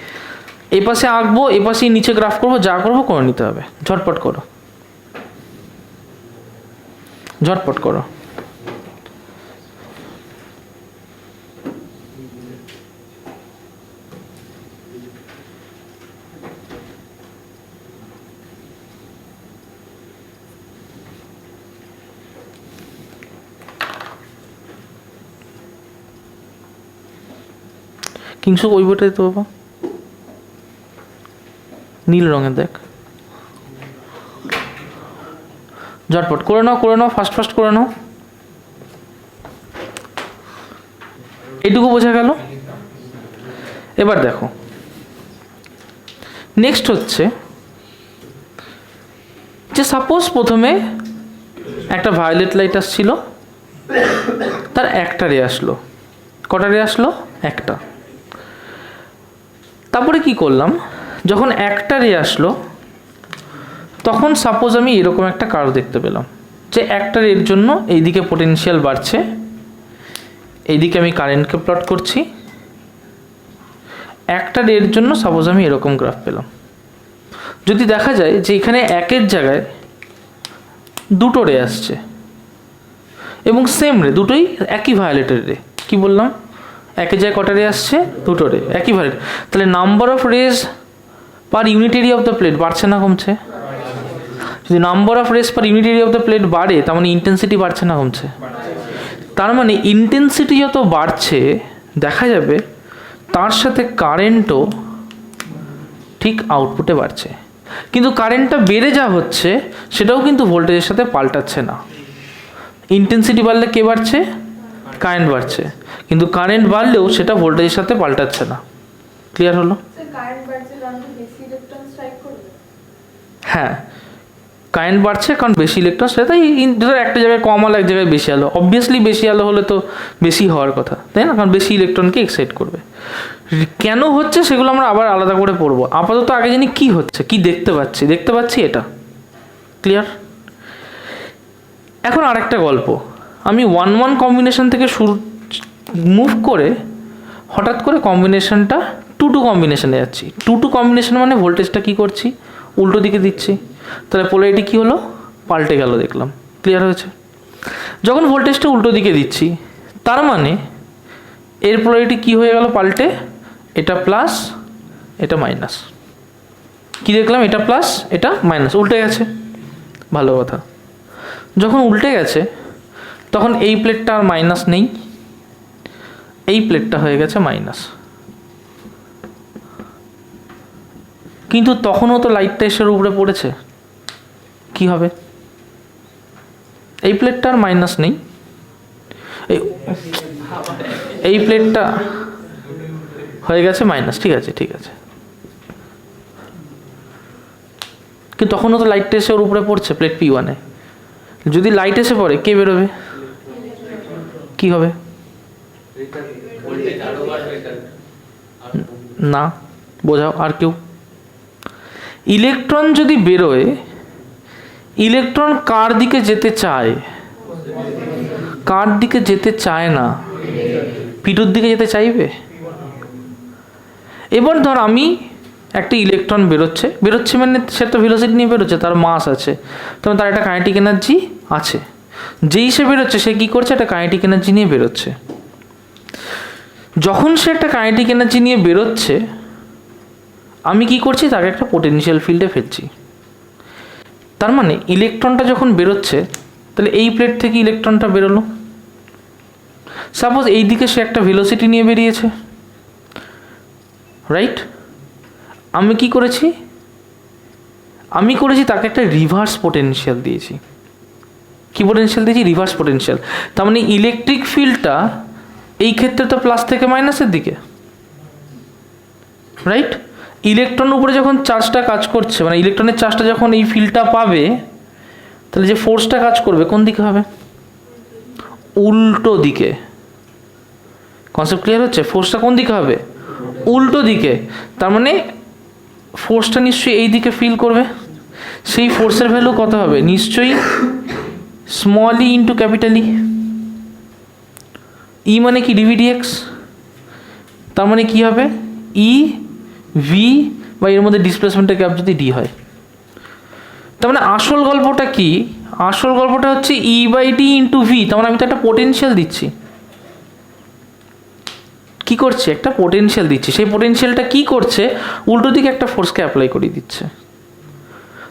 [SPEAKER 1] এই পাশে আঁকবো, এ পাশে নিচে গ্রাফ করবো, যা করবো করে নিতে হবে। ঝটপট করো, ঝটপট করো। কিংসুক ওই বইটাই তো বাবা। নীল রঙের দেখ, ঝটপট করে নাও ফাস্ট করে নাও। এইটুকু বোঝা গেল। এবার দেখো নেক্সট হচ্ছে যে সাপোজ প্রথমে একটা ভায়োলেট লাইট আসছিল, তার একটা রে আসলো। কটা রে আসলো? একটা। তারপরে কি করলাম, যখন একটা রে আসলো তখন সাপোজ আমি এরকম একটা কার্ভ দেখতে পেলাম যে একটা রের জন্য এইদিকে পোটেনশিয়াল বাড়ছে, এইদিকে আমি কারেন্টকে প্লট করছি। একটা রের জন্য সাপোজ আমি এরকম গ্রাফ পেলাম। যদি দেখা যায় যে এখানে একের জায়গায় দুটো রে আসছে এবং সেম রে, দুটোই একই ভায়োলেটের রে, কি বললাম, একের জায়গায় কটা রে আসছে? দুটো রে, একই ভায়োলেট। তাহলে number of rays per unit area of the plate বাড়ছে না কমছে? যদি number of rays per unit area of the plate বাড়ে, তার মানে ইন্টেন্সিটি বাড়ছে না কমছে? তার মানে ইন্টেন্সিটি যত বাড়ছে দেখা যাবে তার সাথে কারেন্টও ঠিক আউটপুটে বাড়ছে। কিন্তু কারেন্টটা বেড়ে যা হচ্ছে সেটাও কিন্তু ভোল্টেজের সাথে পাল্টাচ্ছে না। ইন্টেন্সিটি বাড়লে কে বাড়ছে? কারেন্ট বাড়ছে, কিন্তু কারেন্ট বাড়লেও সেটা ভোল্টেজের সাথে পাল্টাচ্ছে না। ক্লিয়ার হলো? হ্যাঁ, কারেন্ট বাড়ছে কারণ বেশি ইলেকট্রন, সেটা ধর একটা জায়গায় কম আলো এক জায়গায় বেশি আলো, অবভিয়াসলি বেশি আলো হলে তো বেশি হওয়ার কথা, তাই না? কারণ বেশি ইলেকট্রনকে এক্সাইট করবে। কেন হচ্ছে সেগুলো আমরা আবার আলাদা করে পড়বো। আপাতত আগে জানি কি হচ্ছে, কি দেখতে পাচ্ছি এটা। ক্লিয়ার? এখন আরেকটা গল্প, আমি 1-1 কম্বিনেশন থেকে মুভ করে হঠাৎ করে কম্বিনেশনটা 2-2 কম্বিনেশনে যাচ্ছি। 2-2 কম্বিনেশন মানে ভোল্টেজটা কি করছি? উল্টো দিকে দিচ্ছি। তাহলে পোলারিটি কি হলো? পাল্টে গেল, দেখলাম। ক্লিয়ার হয়েছে? যখন ভোল্টেজটা উল্টো দিকে দিচ্ছি তার মানে এর পোলারিটি কি হয়ে গেল পাল্টে? এটা প্লাস, এটা মাইনাস। কি দেখলাম? এটা প্লাস, এটা মাইনাস, উল্টে গেছে। ভালো কথা। যখন উল্টে গেছে তখন এই প্লেটটা আর মাইনাস নেই, এই প্লেটটা হয়ে গেছে মাইনাস। কিন্তু তখনও তো লাইটটা এসে উপরে পড়েছে, কি হবে? এই প্লেটটা আর মাইনাস নেই, এই প্লেটটা হয়ে গেছে মাইনাস। ঠিক আছে, কিন্তু তখনও তো লাইটটা এসে ওর উপরে পড়ছে প্লেট P1-এ। যদি লাইট এসে পড়ে কে বেরোবে? কি হবে? না, বোঝাও আর কেউ। ইলেকট্রন যদি বেরোয়, ইলেকট্রন কার দিকে যেতে চায়? কার দিকে যেতে চায় না? P2-র দিকে যেতে চাইবে। এবার ধর আমি একটা ইলেকট্রন বেরোচ্ছে মানে সে তো ভেলোসিটি নিয়ে বেরোচ্ছে, তার মাস আছে, তখন তার একটা কাইনেটিক এনার্জি আছে। যেই সে বেরোচ্ছে সে কী করছে? একটা কাইনেটিক এনার্জি নিয়ে বেরোচ্ছে। যখন সে একটা কাইনেটিক এনার্জি নিয়ে বেরোচ্ছে, আমি কি করছি? তাকে একটা পোটেনশিয়াল ফিল্ডে ফেলছি। তার মানে ইলেকট্রনটা যখন বেরোচ্ছে, তাহলে এই প্লেট থেকে ইলেকট্রনটা বেরোলো। সাপোজ এই দিকে সে একটা ভেলোসিটি নিয়ে বেরিয়েছে, রাইট? আমি কি করেছি? তাকে একটা রিভার্স পোটেনশিয়াল দিয়েছি। কি পোটেনশিয়াল দিয়েছি? Reverse potential. তার মানে ইলেকট্রিক ফিল্ডটা এই ক্ষেত্রে তো প্লাস থেকে মাইনাসের দিকে, রাইট? ইলেকট্রন উপরে যখন চার্জটা কাজ করছে, মানে ইলেকট্রনের চার্জটা যখন এই ফিল্ডটা পাবে, তাহলে যে ফোর্সটা কাজ করবে কোন দিকে হবে? উল্টো দিকে। কনসেপ্ট ক্লিয়ার হচ্ছে? ফোর্সটা কোন দিকে হবে? উল্টো দিকে। তার মানে ফোর্সটা নিশ্চয়ই এই দিকে ফিল করবে। সেই ফোর্সের ভ্যালু কত হবে? নিশ্চয়ই স্মল ই ইন্টু ক্যাপিটাল ই। ই মানে কি? dvdx। তার মানে কি হবে? ই ভি বা এর মধ্যে ডিসপ্লেসমেন্টের গ্যাপ যদি ডি হয়। তার মানে আসল গল্পটা কি? আসল গল্পটা হচ্ছে E/D ইন্টু ভি। তার মানে আমি তো একটা পোটেনশিয়াল দিচ্ছি। কি করছে? একটা পোটেনশিয়াল দিচ্ছি। সেই পোটেনশিয়ালটা কি করছে? উল্টো দিকে একটা ফোর্সকে অ্যাপ্লাই করে দিচ্ছে।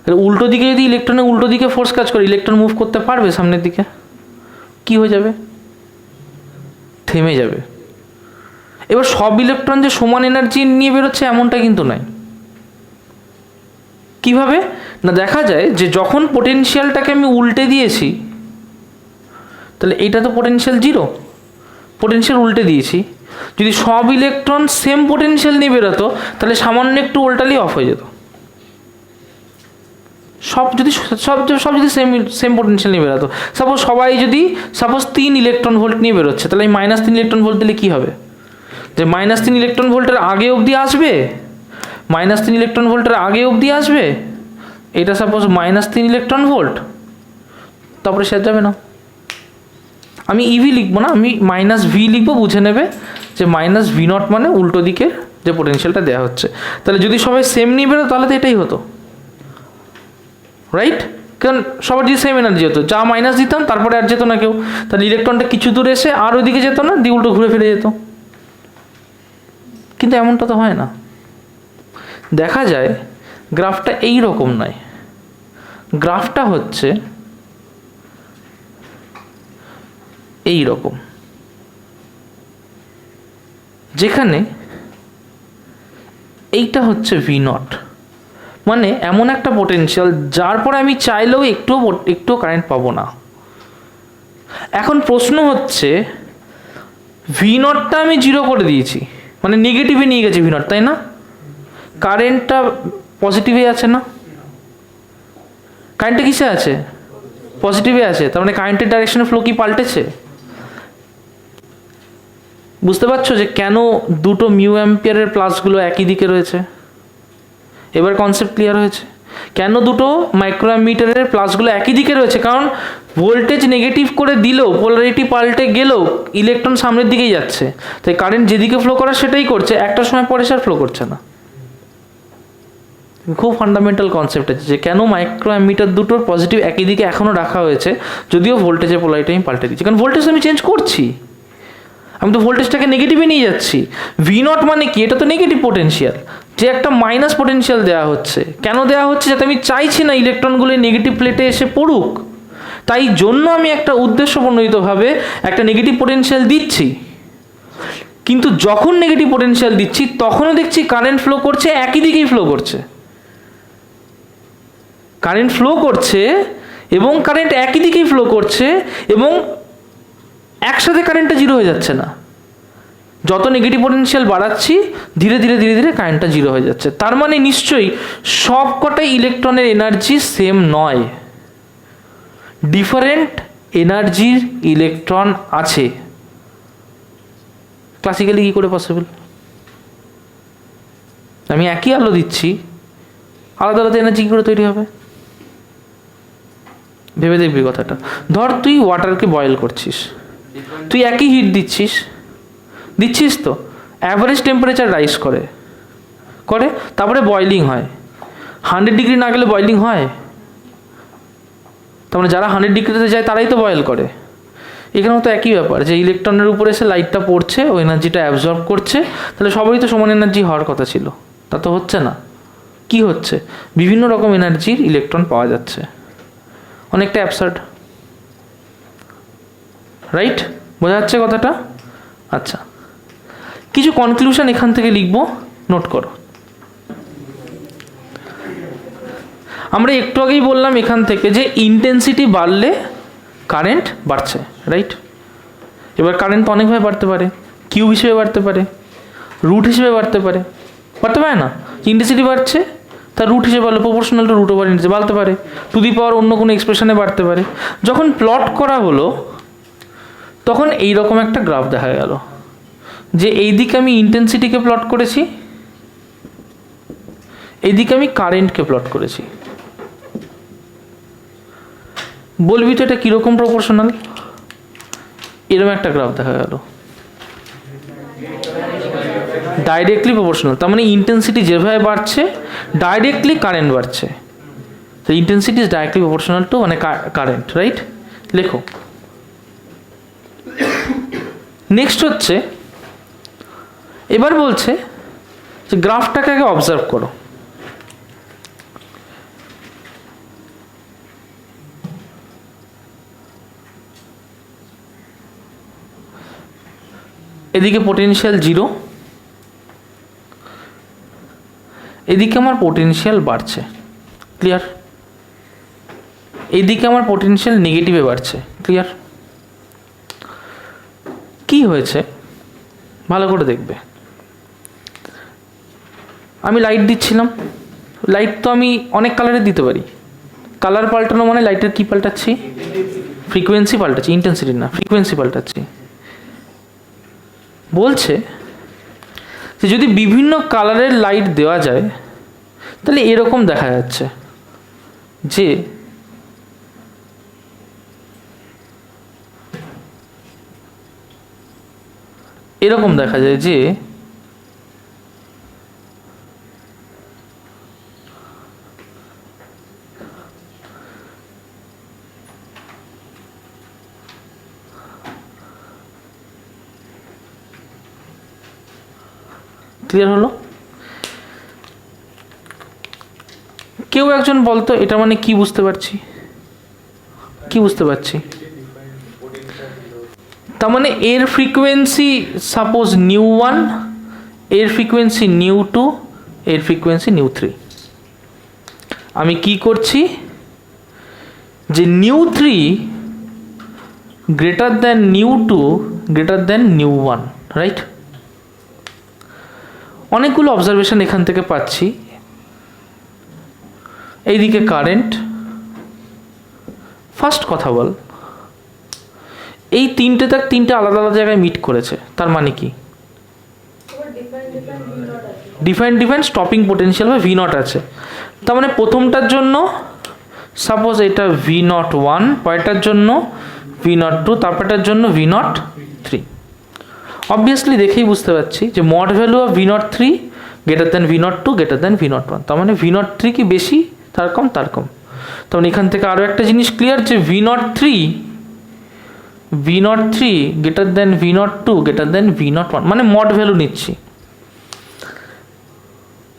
[SPEAKER 1] তাহলে উল্টো দিকে যদি ইলেকট্রনের উল্টো দিকে ফোর্স কাজ করে, ইলেকট্রন মুভ করতে পারবে সামনের দিকে? কি হয়ে যাবে? থেমে যাবে। এবার সব ইলেকট্রন যে সমান এনার্জি নিয়ে বেরোচ্ছে এমনটা কিন্তু নয়। কিভাবে না, দেখা যায় যে যখন পোটেনশিয়ালটাকে আমি উল্টে দিয়েছি, তাহলে এইটা তো পোটেনশিয়াল জিরো, পোটেনশিয়াল উল্টে দিয়েছি, যদি সব ইলেকট্রন সেম পোটেনশিয়াল নিয়ে বেরোতো তাহলে সামান্য একটু উল্টালেই অফ হয়ে যেত। সব যদি সেম পোটেনশিয়াল নিয়ে বেরোতো, সাপোজ 3 ইলেকট্রন ভোল্ট নিয়ে বেরোচ্ছে, তাহলে এই -3 ইলেকট্রন ভোল্ট দিলে কী হবে, যে -3 ইলেকট্রন ভোল্টের আগে অবধি আসবে, -3 ইলেকট্রন ভোল্টের আগে অবধি আসবে, এটা সাপোজ -3 ইলেকট্রন ভোল্ট, তারপরে সে যাবে না। আমি ইভি লিখবো না, আমি -v লিখবো, বুঝে নেবে যে -v0 মানে উল্টো দিকের যে পোটেনশিয়ালটা দেওয়া হচ্ছে। তাহলে যদি সবাই সেম নিয়ে বেরো তাহলে তো এটাই হতো, রাইট? কারণ সবার যদি সেম এনার্জি হতো, যা মাইনাস দিতাম তারপরে আর যেত না কেউ, তাহলে ইলেকট্রনটা কিছু দূর এসে আর ওইদিকে যেত না, দিয়ে উল্টো ঘুরে ফিরে যেত। কিন্তু এমনটা তো হয় না, দেখা যায় গ্রাফটা এই রকম নয়, গ্রাফটা হচ্ছে এই রকম, যেখানে এইটা হচ্ছে V0, মানে এমন একটা পোটেনশিয়াল যার পরে আমি চাইলেও একটু কারেন্ট পাবো না। এখন প্রশ্ন হচ্ছে V0টা আমি 0 করে দিয়েছি, মানে নেগেটিভে নিয়ে গেছি V0, তাই না? কারেন্টটা পজিটিভে আছে না, কারেন্টটা কিসে আছে, পজিটিভে আছে, তার মানে কারেন্টের ডাইরেকশনে ফ্লো কি পাল্টেছে? বুঝতে পারছো যে কেন দুটো মিউ অ্যাম্পিয়ারের প্লাসগুলো একই দিকে রয়েছে? এবার কনসেপ্ট ক্লিয়ার হয়েছে কেন দুটো মাইক্রো অ্যামিটারের প্লাসগুলো একই দিকে রয়েছে, কারণ ভোল্টেজ নেগেটিভ করে দিলেও, পোলারিটি পাল্টে গেলেও ইলেকট্রন সামনের দিকেই যাচ্ছে, তাই কারেন্ট যেদিকে ফ্লো করার সেটাই করছে, একটা সময় পরে সে আর ফ্লো করছে না। খুব ফান্ডামেন্টাল কনসেপ্ট আছে যে কেন মাইক্রো অ্যামিটার দুটোর পজিটিভ একই দিকে এখনও রাখা হয়েছে, যদিও ভোল্টেজের পোলারিটি আমি পাল্টে দিচ্ছি, কারণ ভোল্টেজ আমি চেঞ্জ করছি, আমি তো ভোল্টেজটাকে নেগেটিভে নিয়ে যাচ্ছি। V0 মানে কি, এটা তো নেগেটিভ পোটেনশিয়াল, যে একটা মাইনাস পোটেনশিয়াল দেওয়া হচ্ছে। কেন দেওয়া হচ্ছে? যাতে আমি চাইছি না ইলেকট্রনগুলো নেগেটিভ প্লেটে এসে পড়ুক, তাই জন্য আমি একটা উদ্দেশ্যপ্রণোদিতভাবে একটা নেগেটিভ পোটেনশিয়াল দিচ্ছি। কিন্তু যখন নেগেটিভ পোটেনশিয়াল দিচ্ছি তখনও দেখছি কারেন্ট ফ্লো করছে, একই দিকেই ফ্লো করছে, কারেন্ট ফ্লো করছে এবং কারেন্ট একই দিকেই ফ্লো করছে, এবং একসাথে কারেন্টটা জিরো হয়ে যাচ্ছে না। যত নেগেটিভ পোটেনশিয়াল বাড়াচ্ছি ধীরে ধীরে ধীরে ধীরে কারেন্টটা জিরো হয়ে যাচ্ছে। তার মানে নিশ্চয়ই সব কটাই ইলেকট্রনের এনার্জি সেম নয়, ডিফারেন্ট এনার্জির ইলেকট্রন আছে। ক্লাসিক্যালি কি করে পসিবল? আমি একই আলো দিচ্ছি, আলাদা আলাদা এনার্জি কী করে তৈরি হবে? ভেবে দেখবি কথাটা। ধর তুই ওয়াটারকে বয়েল করছিস, তুই একই হিট দিচ্ছিস তো, অ্যাভারেজ টেম্পারেচার রাইজ করে, তারপরে বয়েলিং হয়। 100 ডিগ্রি না গেলে বয়েলিং হয়? তার মানে যারা 100 ডিগ্রিতে যায় তারাই তো বয়েল করে। এখানেও তো একই ব্যাপার, যে ইলেকট্রনের উপরে এসে লাইটটা পড়ছে, ওই এনার্জিটা অ্যাবজর্ব করছে, তাহলে সবারই তো সমান এনার্জি হওয়ার কথা ছিল, তা তো হচ্ছে না। কি হচ্ছে? বিভিন্ন রকম এনার্জির ইলেকট্রন পাওয়া যাচ্ছে, অনেকটা অ্যাবসার্ড, রাইট? বোঝা যাচ্ছে কথাটা? আচ্ছা, কিছু কনক্লুশন এখান থেকে লিখবো, নোট করো। আমরা একটু আগেই বললাম এখান থেকে যে ইন্টেন্সিটি বাড়লে কারেন্ট বাড়ছে, রাইট? এবার কারেন্ট তো অনেকভাবে বাড়তে পারে, কিউব হিসেবে বাড়তে পারে, রুট হিসেবে বাড়তে পারে না? ইন্টেন্সিটি বাড়ছে, তার রুট হিসেবে বাড়লে proportional to root over intensity বাড়তে পারে, টু দি পাওয়ার অন্য কোনো এক্সপ্রেশনে বাড়তে পারে। যখন প্লট করা হলো তখন এইরকম একটা গ্রাফ দেখা গেল, যে এইদিকে আমি ইন্টেন্সিটিকে প্লট করেছি, এইদিকে আমি কারেন্টকে প্লট করেছি। বলবি তো এটা কীরকম প্রপোর্শনাল? এরকম একটা গ্রাফ দেখা গেল, ডাইরেক্টলি প্রপোর্শনাল। তার মানে ইন্টেন্সিটি যেভাবে বাড়ছে ডাইরেক্টলি কারেন্ট বাড়ছে, তো intensity is directly proportional to মানে কারেন্ট, রাইট? লেখো। নেক্সট হচ্ছে, এবার বলছে যে গ্রাফটাকে আগে অবজার্ভ করো। এদিকে পোটেনশিয়াল 0, এদিকে আমার পোটেনশিয়াল বাড়ছে, ক্লিয়ার? এইদিকে আমার পোটেনশিয়াল নেগেটিভে বাড়ছে, ক্লিয়ার? কি হয়েছে ভালো করে দেখবে। আমি লাইট দিচ্ছিলাম, লাইট তো আমি অনেক কালারের দিতে পারি। কালার পাল্টানো মানে লাইটের কি পাল্টাচ্ছি? ফ্রিকোয়েন্সি পাল্টাচ্ছি, ইন্টেন্সিটি না, ফ্রিকোয়েন্সি পাল্টাচ্ছি। বলছে যে যদি বিভিন্ন কালারের লাইট দেওয়া যায় তাহলে এরকম দেখা যাচ্ছে যে এরকম দেখা যায় যে ক্লিয়ার হলো? কেউ একজন বলতো এটা মানে কি বুঝতে পারছি, কি বুঝতে পারছি? তার মানে এর ফ্রিকোয়েন্সি সাপোজ নিউ 1, এর ফ্রিকোয়েন্সি নিউ 2, এর ফ্রিকোয়েন্সি নিউ 3। আমি কি করছি যে new 3 greater than new 2 greater than new 1, right? অনেকগুলো অবজারভেশন এখান থেকে পাচ্ছি। এইদিকে কারেন্ট, ফার্স্ট কথা বল, এই তিনটে আলাদা আলাদা জায়গায় মিট করেছে, তার মানে কি? ডিফারেন্ট স্টপিং পোটেনশিয়াল বা V0 আছে। তার মানে প্রথমটার জন্য সাপোজ এটা V01, পরেরটার জন্য V02, তারপরটার জন্য V03। অবভিয়াসলি দেখেই বুঝতে পারছি যে mod value of V03 greater than V02 greater than V01। তার মানে V03 কি বেশি, তার কম, তার কম। তার মানে এখান থেকে আরও একটা জিনিস ক্লিয়ার যে V03 greater than V02 greater than V01, মানে মড ভ্যালু নিচ্ছি।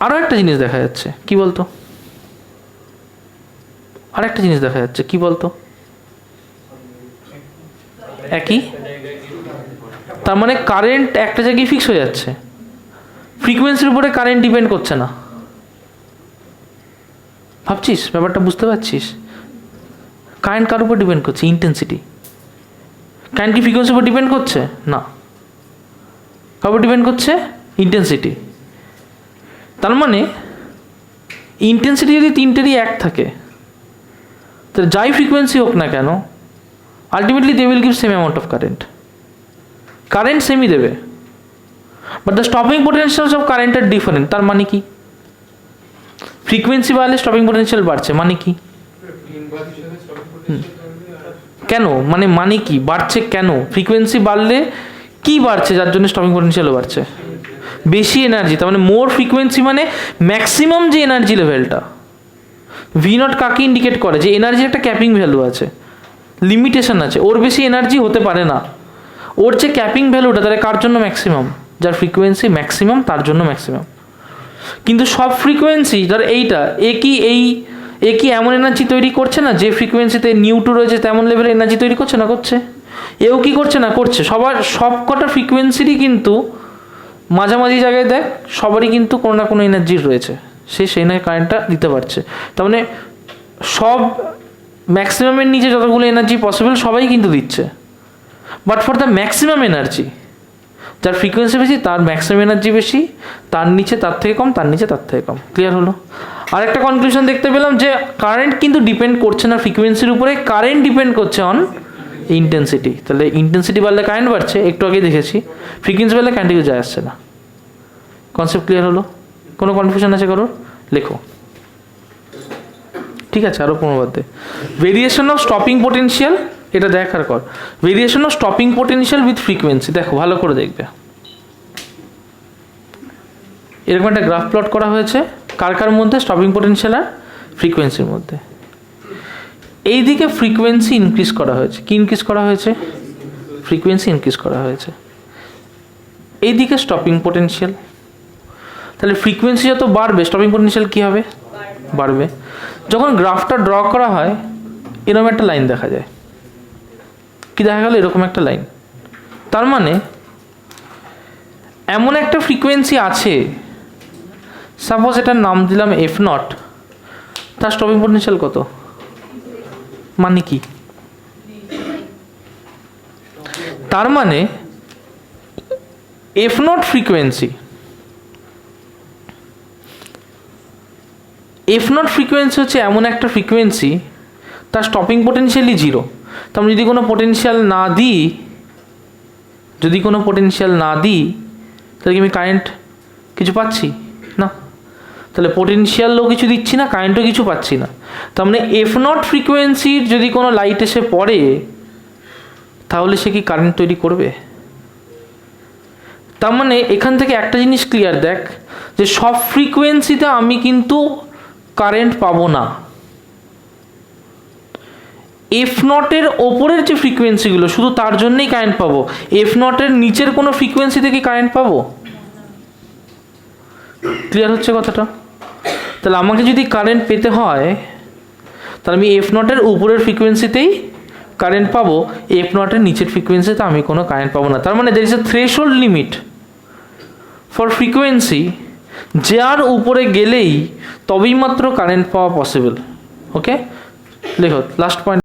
[SPEAKER 1] আরও একটা জিনিস দেখা যাচ্ছে, কি বলতো? আরেকটা জিনিস দেখা যাচ্ছে, কি বলতো? একই। তার মানে কারেন্ট একটা জায়গায় ফিক্স হয়ে যাচ্ছে, ফ্রিকোয়েন্সির উপরে কারেন্ট ডিপেন্ড করছে না। ভাবছিস ব্যাপারটা, বুঝতে পারছিস? কারেন্ট কার উপর ডিপেন্ড করছে? ইন্টেন্সিটি। কারেন্ট কি ফ্রিকোয়েন্সির উপর ডিপেন্ড করছে? না। কার উপর ডিপেন্ড করছে? ইন্টেন্সিটি। তার মানে ইন্টেন্সিটি যদি তিনটেরই এক থাকে তাহলে যাই ফ্রিকোয়েন্সি হোক না কেন ultimately they will give same amount of current. Current সেমই দেবে, but the stopping potentials of current are different. তার মানে কি? ফ্রিকোয়েন্সি বাড়লে স্টপিং পোটেনশিয়াল বাড়ছে, মানে কি? কেন মানে কি বাড়ছে কেন? ফ্রিকোয়েন্সি বাড়লে কি বাড়ছে যার জন্য স্টপিং পোটেনশিয়ালও বাড়ছে? বেশি এনার্জি। তার মানে মোর ফ্রিকোয়েন্সি মানে ম্যাক্সিমাম যে এনার্জি লেভেলটা। V0 কাকে ইন্ডিকেট করে? যে এনার্জি একটা ক্যাপিং ভ্যালু আছে, লিমিটেশন আছে, ওর বেশি এনার্জি হতে পারে না। ওর যে ক্যাপিং ভ্যালুটা তাহলে কার জন্য ম্যাক্সিমাম? যার ফ্রিকোয়েন্সি ম্যাক্সিমাম তার জন্য ম্যাক্সিমাম। কিন্তু সব ফ্রিকোয়েন্সি ধর এইটা এ কি এমন এনার্জি তৈরি করছে না যে ফ্রিকোয়েন্সিতে নিউ 2 রয়েছে তেমন লেভেলের এনার্জি তৈরি করছে না? করছে। এও কি করছে না? করছে। সব কটা ফ্রিকোয়েন্সিরই কিন্তু মাঝামাঝি জায়গায় দেখ সবারই কিন্তু কোনো না কোনো এনার্জি রয়েছে, সেই না কারেন্টটা দিতে পারছে। তার মানে সব ম্যাক্সিমামের নিচে যতগুলো এনার্জি পসিবল সবাই কিন্তু দিচ্ছে, but for the maximum energy যার ফ্রিকোয়েন্সি বেশি তার ম্যাক্সিমাম এনার্জি বেশি, তার নিচে তার থেকে কম, তার নিচে তার থেকে কম। ক্লিয়ার হলো? আর একটা কনক্লুশন দেখতে পেলাম যে কারেন্ট কিন্তু ডিপেন্ড করছে না ফ্রিকোয়েন্সির উপরে, কারেন্ট ডিপেন্ড করছে অন ইন্টেন্সিটি। তাহলে ইন্টেন্সিটি বাড়লে কারেন্ট বাড়ছে, একটু আগে দেখেছি। ফ্রিকোয়েন্সি বাড়লে কারেন্ট কিছু যায় আসছে না। কনসেপ্ট ক্লিয়ার হলো? কোনো কনফিউশন আছে কারোর? লেখো। ঠিক আছে, আরও পুনর্বার দে। ভেরিয়েশন অফ স্টপিং পোটেনশিয়াল, এটা দেখার কর। Variation of stopping potential with frequency, দেখো ভালো করে দেখবে। এরকম একটা গ্রাফ প্লট করা হয়েছে কার মধ্যে? স্টপিং পোটেনশিয়াল আর ফ্রিকোয়েন্সির মধ্যে। এই দিকে ফ্রিকোয়েন্সি ইনক্রিজ করা হয়েছে। কি ইনক্রিজ করা হয়েছে? ফ্রিকোয়েন্সি ইনক্রিজ করা হয়েছে। এই দিকে স্টপিং পোটেনশিয়াল। তাহলে ফ্রিকোয়েন্সি যত বাড়বে স্টপিং পোটেনশিয়াল কী হবে? বাড়বে। যখন গ্রাফটা ড্র করা হয় এরকম একটা লাইন দেখা যায়। কি দেখা গেল? এরকম একটা লাইন। তার মানে এমন একটা ফ্রিকোয়েন্সি আছে, সাপোজ এটার নাম দিলাম F0, তার স্টপিং পোটেনশিয়াল কত? মানে কি? তার মানে F not frequency, F not frequency হচ্ছে এমন একটা ফ্রিকোয়েন্সি তার স্টপিং পোটেনশিয়ালই জিরো। তার মানে যদি কোনো পোটেনশিয়াল না দিই, তাহলে কি আমি কারেন্ট কিছু পাচ্ছি না? তাহলে পোটেনশিয়ালও কিছু দিচ্ছি না, কারেন্টও কিছু পাচ্ছি না। তার মানে এফ নট ফ্রিকোয়েন্সির যদি কোনো লাইট এসে পড়ে তাহলে সে কি কারেন্ট তৈরি করবে? তার মানে এখান থেকে একটা জিনিস ক্লিয়ার দেখ, যে সব ফ্রিকোয়েন্সিতে আমি কিন্তু কারেন্ট পাবো না। এফ নটের ওপরের যে ফ্রিকোয়েন্সিগুলো শুধু তার জন্যই কারেন্ট পাবো, এফ নটের নিচের কোনো ফ্রিকোয়েন্সিতে কি কারেন্ট পাবো? ক্লিয়ার হচ্ছে কথাটা? তাহলে আমাকে যদি কারেন্ট পেতে হয় তাহলে আমি এফ নটের উপরের ফ্রিকোয়েন্সিতেই কারেন্ট পাবো, এফ নটের নিচের ফ্রিকোয়েন্সিতে আমি কোনো কারেন্ট পাবো না। তার মানে there is a threshold limit for frequency, যার উপরে গেলেই তবেই মাত্র কারেন্ট পাওয়া পসিবল। ওকে, দেখো লাস্ট পয়েন্ট।